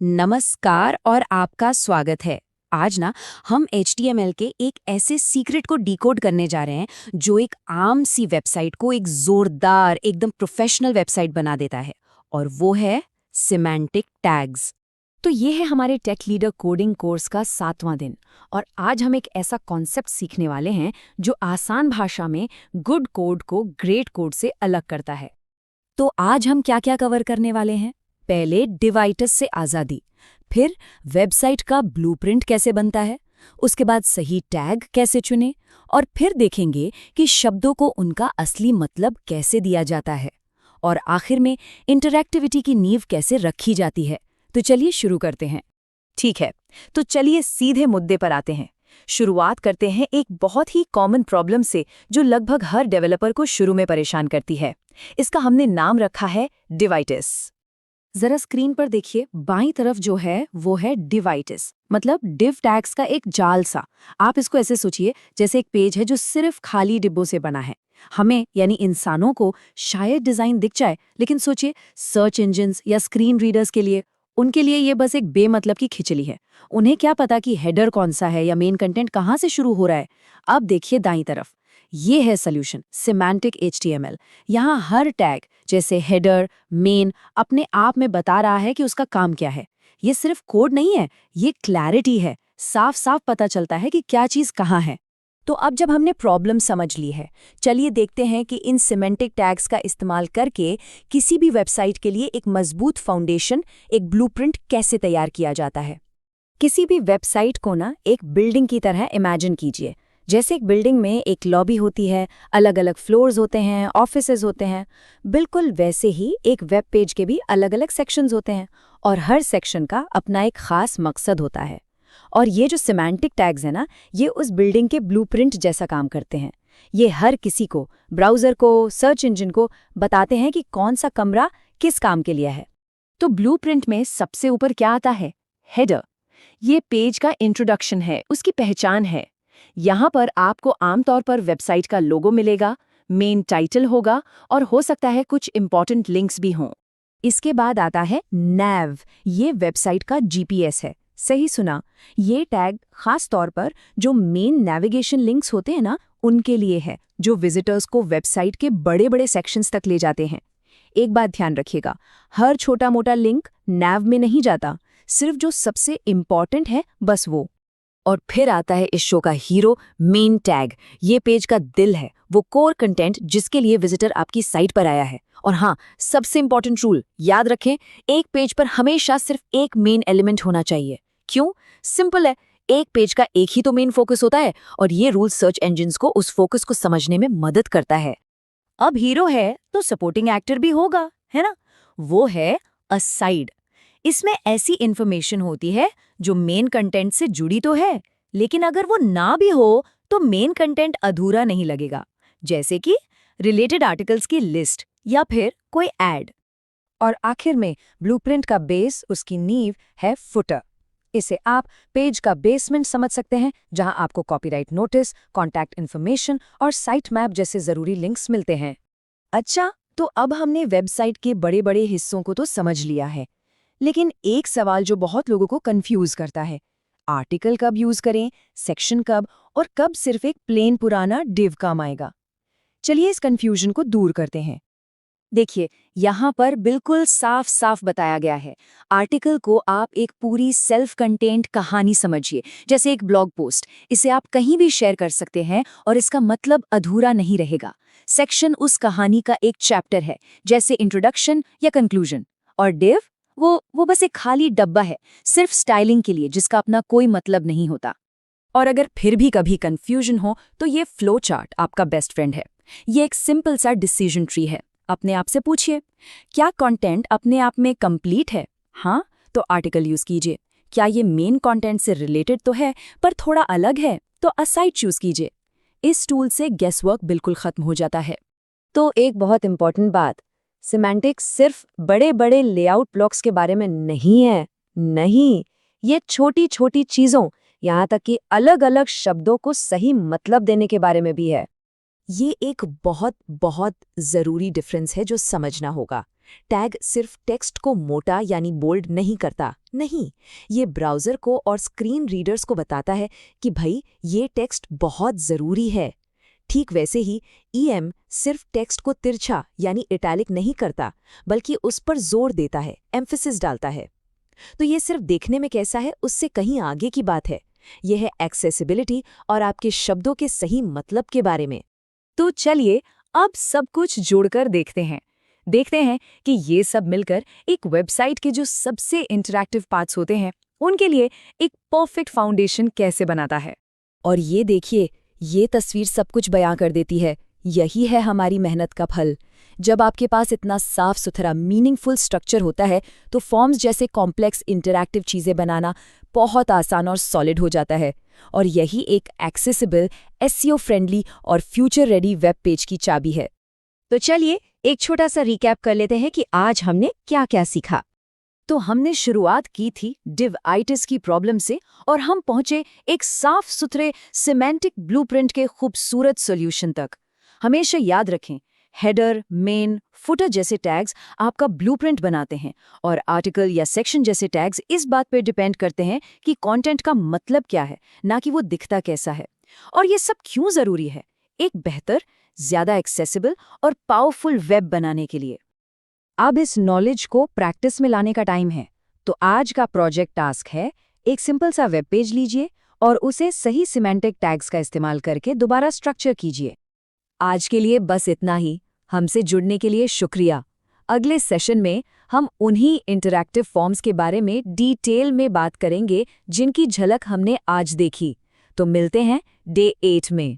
नमस्कार और आपका स्वागत है। आज ना हम HTML के एक ऐसे सीक्रेट को डिकोड करने जा रहे हैं जो एक आम सी वेबसाइट को एक जोरदार एकदम प्रोफेशनल वेबसाइट बना देता है, और वो है सिमेंटिक टैग्स। तो ये है हमारे टेक लीडर कोडिंग कोर्स का 7वां दिन और आज हम एक ऐसा कॉन्सेप्ट सीखने वाले हैं जो आसान भाषा में गुड कोड को ग्रेट कोड से अलग करता है। तो आज हम क्या क्या कवर करने वाले हैं? पहले डिवाइटर्स से आज़ादी, फिर वेबसाइट का ब्लूप्रिंट कैसे बनता है, उसके बाद सही टैग कैसे चुनें, और फिर देखेंगे कि शब्दों को उनका असली मतलब कैसे दिया जाता है, और आखिर में इंटरैक्टिविटी की नींव कैसे रखी जाती है। तो चलिए शुरू करते हैं। ठीक है, तो चलिए सीधे मुद्दे पर आते हैं। शुरुआत करते हैं एक बहुत ही कॉमन प्रॉब्लम से जो लगभग हर डेवलपर को शुरू में परेशान करती है। इसका हमने नाम रखा है डिवाइटिस। जरा स्क्रीन पर देखिए, बाईं तरफ जो है वो है डिवाइटिस, मतलब डिव टैग्स का एक जाल सा। आप इसको ऐसे सोचिए जैसे एक पेज है जो सिर्फ खाली डिब्बों से बना है। हमें यानी इंसानों को शायद डिजाइन दिख जाए, लेकिन सोचिए सर्च इंजिन्स या स्क्रीन रीडर्स के लिए, उनके लिए ये बस एक बेमतलब की खिचड़ी है। उन्हें क्या पता कि हेडर कौन सा है या मेन कंटेंट कहाँ से शुरू हो रहा है। अब देखिए दाईं तरफ, ये है सोल्यूशन, सिमेंटिक HTML। यहाँ हर टैग जैसे हेडर, मेन अपने आप में बता रहा है कि उसका काम क्या है। ये सिर्फ कोड नहीं है, ये क्लैरिटी है। साफ साफ पता चलता है कि क्या चीज कहाँ है। तो अब जब हमने प्रॉब्लम समझ ली है, चलिए देखते हैं कि इन सिमेंटिक टैग्स का इस्तेमाल करके किसी भी वेबसाइट के लिए एक मजबूत फाउंडेशन, एक ब्लूप्रिंट कैसे तैयार किया जाता है। किसी भी वेबसाइट को ना एक बिल्डिंग की तरह इमेजिन कीजिए। जैसे एक बिल्डिंग में एक लॉबी होती है, अलग अलग फ्लोर्स होते हैं, ऑफिसेज होते हैं, बिल्कुल वैसे ही एक वेब पेज के भी अलग अलग सेक्शंस होते हैं और हर सेक्शन का अपना एक खास मकसद होता है। और ये जो सिमेंटिक टैग्स है ना, ये उस बिल्डिंग के ब्लूप्रिंट जैसा काम करते हैं। ये हर किसी को, ब्राउज़र को, सर्च इंजन को बताते हैं कि कौन सा कमरा किस काम के लिए है। तो ब्लूप्रिंट में सबसे ऊपर क्या आता है? हेडर। ये पेज का इंट्रोडक्शन है, उसकी पहचान है। यहाँ पर आपको आमतौर पर वेबसाइट का लोगो मिलेगा, मेन टाइटल होगा और हो सकता है कुछ इंपॉर्टेंट लिंक्स भी हों। इसके बाद आता है नैव। ये वेबसाइट का GPS है। सही सुना, ये टैग खास तौर पर जो मेन नेविगेशन लिंक्स होते हैं ना, उनके लिए है, जो विजिटर्स को वेबसाइट के बड़े बड़े सेक्शंस तक ले जाते हैं। एक बात ध्यान रखिएगा, हर छोटा मोटा लिंक नैव में नहीं जाता, सिर्फ जो सबसे इम्पॉर्टेंट है बस वो। और फिर आता है इस शो का हीरो, मेन टैग। ये पेज का दिल है, वो कोर कंटेंट जिसके लिए विजिटर आपकी साइट पर आया है। और हाँ, सबसे इंपॉर्टेंट रूल याद रखें, एक पेज पर हमेशा सिर्फ एक मेन एलिमेंट होना चाहिए। क्यों? सिंपल है, एक पेज का एक ही तो मेन फोकस होता है और ये रूल सर्च इंजिन्स को उस फोकस को समझने में मदद करता है। अब हीरो है तो सपोर्टिंग एक्टर भी होगा, है ना? वो है अ साइड। इसमें ऐसी इंफॉर्मेशन होती है जो मेन कंटेंट से जुड़ी तो है, लेकिन अगर वो ना भी हो तो मेन कंटेंट अधूरा नहीं लगेगा। जैसे कि रिलेटेड आर्टिकल्स की लिस्ट या फिर कोई ऐड। और आखिर में ब्लूप्रिंट का बेस, उसकी नींव है फुटर। इसे आप पेज का बेसमेंट समझ सकते हैं, जहां आपको कॉपीराइट नोटिस, कॉन्टैक्ट इन्फॉर्मेशन और साइट मैप जैसे जरूरी लिंक्स मिलते हैं। अच्छा, तो अब हमने वेबसाइट के बड़े बड़े हिस्सों को तो समझ लिया है, लेकिन एक सवाल जो बहुत लोगों को कंफ्यूज करता है, आर्टिकल कब यूज करें, सेक्शन कब, और कब सिर्फ एक प्लेन पुराना डिव काम आएगा। चलिए इस कंफ्यूजन को दूर करते हैं। देखिए, यहाँ पर बिल्कुल साफ साफ बताया गया है। आर्टिकल को आप एक पूरी सेल्फ कंटेंट कहानी समझिए, जैसे एक ब्लॉग पोस्ट। इसे आप कहीं भी शेयर कर सकते हैं और इसका मतलब अधूरा नहीं रहेगा। सेक्शन उस कहानी का एक चैप्टर है, जैसे इंट्रोडक्शन या कंक्लूजन। और डिव वो बस एक खाली डब्बा है, सिर्फ स्टाइलिंग के लिए, जिसका अपना कोई मतलब नहीं होता। और अगर फिर भी कभी कंफ्यूजन हो तो ये फ्लो चार्ट आपका बेस्ट फ्रेंड है। ये एक सिंपल सा डिसीजन ट्री है। अपने आप से पूछिए, क्या कंटेंट अपने आप में कंप्लीट है? हाँ, तो आर्टिकल यूज कीजिए। क्या ये मेन कंटेंट से रिलेटेड तो है पर थोड़ा अलग है, तो असाइड चूज कीजिए। इस टूल से गेसवर्क बिल्कुल खत्म हो जाता है। तो एक बहुत इंपॉर्टेंट बात, सिमेंटिक्स सिर्फ बड़े बड़े लेआउट ब्लॉक्स के बारे में नहीं है। नहीं, ये छोटी छोटी चीजों, यहाँ तक कि अलग अलग शब्दों को सही मतलब देने के बारे में भी है। ये एक बहुत बहुत ज़रूरी डिफरेंस है जो समझना होगा। टैग सिर्फ टेक्स्ट को मोटा यानी बोल्ड नहीं करता, नहीं, ये ब्राउज़र को और स्क्रीन रीडर्स को बताता है कि भाई ये टेक्स्ट बहुत ज़रूरी है। ठीक वैसे ही EM सिर्फ टेक्स्ट को तिरछा यानी इटैलिक नहीं करता, बल्कि उस पर जोर देता है, एम्फेसिस डालता है। तो ये सिर्फ देखने में कैसा है उससे कहीं आगे की बात है। यह है एक्सेसिबिलिटी और आपके शब्दों के सही मतलब के बारे में। तो चलिए अब सब कुछ जोड़कर देखते हैं कि ये सब मिलकर एक वेबसाइट के जो सबसे इंटरैक्टिव पार्ट्स होते हैं उनके लिए एक परफेक्ट फाउंडेशन कैसे बनाता है। और ये देखिए, ये तस्वीर सब कुछ बयां कर देती है। यही है हमारी मेहनत का फल। जब आपके पास इतना साफ सुथरा मीनिंगफुल स्ट्रक्चर होता है तो फॉर्म्स जैसे कॉम्प्लेक्स इंटरैक्टिव चीज़ें बनाना बहुत आसान और सॉलिड हो जाता है। और यही एक एक्सेसिबल, SEO फ्रेंडली और फ्यूचर रेडी वेब पेज की चाबी है। तो चलिए एक छोटा सा रिकैप कर लेते हैं कि आज हमने क्या क्या सीखा। तो हमने शुरुआत की थी डिवाइटिस की प्रॉब्लम से और हम पहुंचे एक साफ सुथरे सिमेंटिक ब्लूप्रिंट के खूबसूरत सॉल्यूशन तक। हमेशा याद रखें, हेडर, मेन, फुटर जैसे टैग्स आपका ब्लूप्रिंट बनाते हैं और आर्टिकल या सेक्शन जैसे टैग्स इस बात पर डिपेंड करते हैं कि कंटेंट का मतलब क्या है, ना कि वो दिखता कैसा है। और ये सब क्यों जरूरी है एक बेहतर, ज्यादा एक्सेसिबल और पावरफुल वेब बनाने के लिए। अब इस नॉलेज को प्रैक्टिस में लाने का टाइम है। तो आज का प्रोजेक्ट टास्क है, एक सिंपल सा वेब पेज लीजिए और उसे सही सिमेंटिक टैग्स का इस्तेमाल करके दोबारा स्ट्रक्चर कीजिए। आज के लिए बस इतना ही। हमसे जुड़ने के लिए शुक्रिया। अगले सेशन में हम उन्हीं इंटरैक्टिव फॉर्म्स के बारे में डिटेल में बात करेंगे जिनकी झलक हमने आज देखी। तो मिलते हैं डे 8 में।